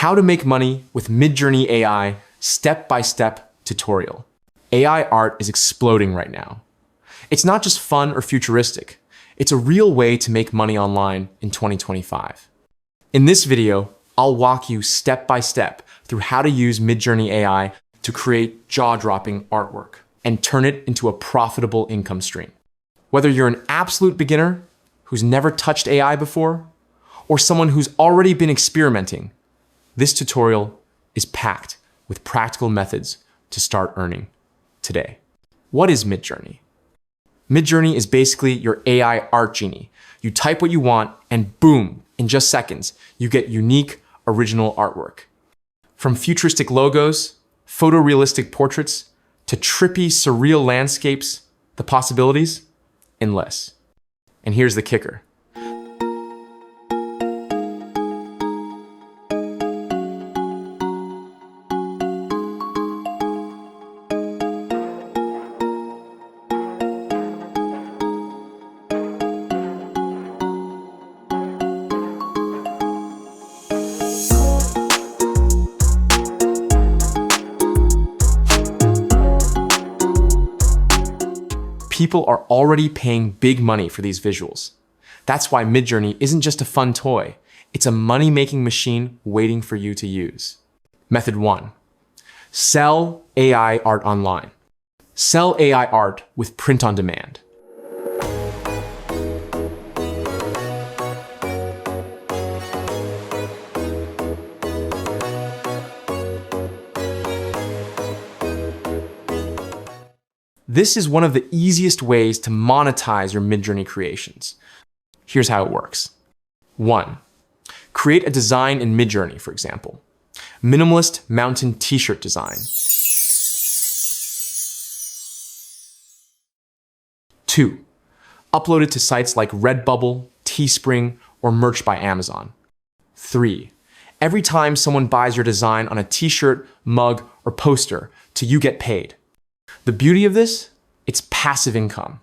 How to make money with MidJourney AI step-by-step tutorial. AI art is exploding right now. It's not just fun or futuristic. It's a real way to make money online in 2025. In this video, I'll walk you step-by-step through how to use MidJourney AI to create jaw-dropping artwork and turn it into a profitable income stream. Whether you're an absolute beginner who's never touched AI before, or someone who's already been experimenting, this tutorial is packed with practical methods to start earning today. What is MidJourney? MidJourney is basically your AI Art Genie. You type what you want and boom, in just seconds, you get unique, original artwork. From futuristic logos, photorealistic portraits, to trippy, surreal landscapes, the possibilities, endless. And here's the kicker. People are already paying big money for these visuals. That's why MidJourney isn't just a fun toy. It's a money-making machine waiting for you to use. Method 1. Sell AI art online. Sell AI art with print on demand. This is one of the easiest ways to monetize your MidJourney creations. Here's how it works. 1. Create a design in MidJourney, for example. Minimalist mountain t-shirt design. 2. Upload it to sites like Redbubble, Teespring, or Merch by Amazon. 3. Every time someone buys your design on a t-shirt, mug, or poster, till you get paid. The beauty of this, it's passive income.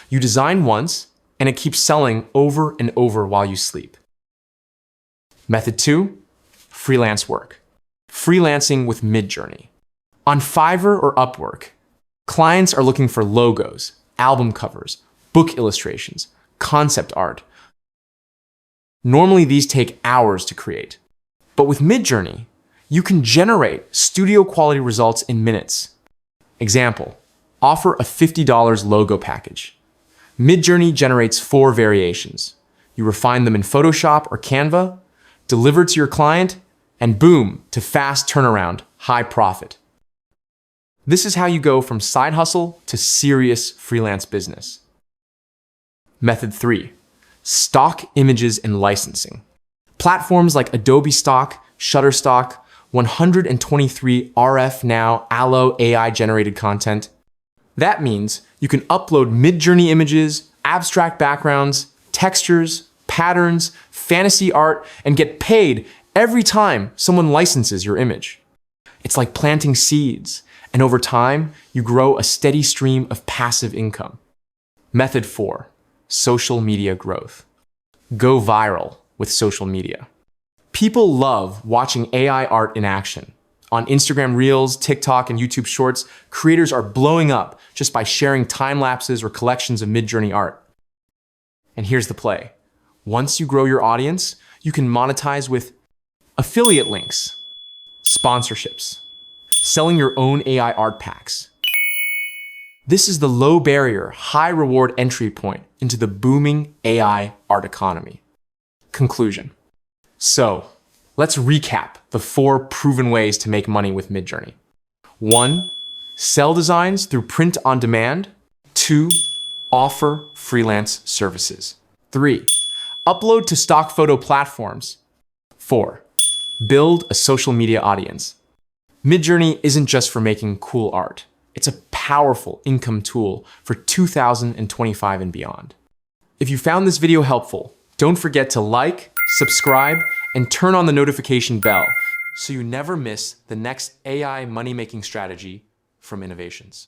You design once, and it keeps selling over and over while you sleep. Method 2, freelance work. Freelancing with MidJourney. On Fiverr or Upwork, clients are looking for logos, album covers, book illustrations, concept art. Normally, these take hours to create. But with MidJourney, you can generate studio-quality results in minutes. Example, offer a $50 logo package. MidJourney generates 4 variations. You refine them in Photoshop or Canva, deliver to your client, and boom, to fast turnaround, high profit. This is how you go from side hustle to serious freelance business. Method 3, stock images and licensing. Platforms like Adobe Stock, Shutterstock, 123 RF Now Allo AI-generated content. That means you can upload MidJourney images, abstract backgrounds, textures, patterns, fantasy art, and get paid every time someone licenses your image. It's like planting seeds, and over time, you grow a steady stream of passive income. Method 4, social media growth. Go viral with social media. People love watching AI art in action. On Instagram Reels, TikTok, and YouTube Shorts, creators are blowing up just by sharing time lapses or collections of MidJourney art. And here's the play. Once you grow your audience, you can monetize with affiliate links, sponsorships, selling your own AI art packs. This is the low barrier, high reward entry point into the booming AI art economy. Conclusion. So, let's recap the 4 proven ways to make money with MidJourney. 1. Sell designs through print on demand. 2. Offer freelance services. 3. Upload to stock photo platforms. 4. Build a social media audience. MidJourney isn't just for making cool art. It's a powerful income tool for 2025 and beyond. If you found this video helpful, don't forget to like, subscribe, and turn on the notification bell so you never miss the next AI money-making strategy from Innovations.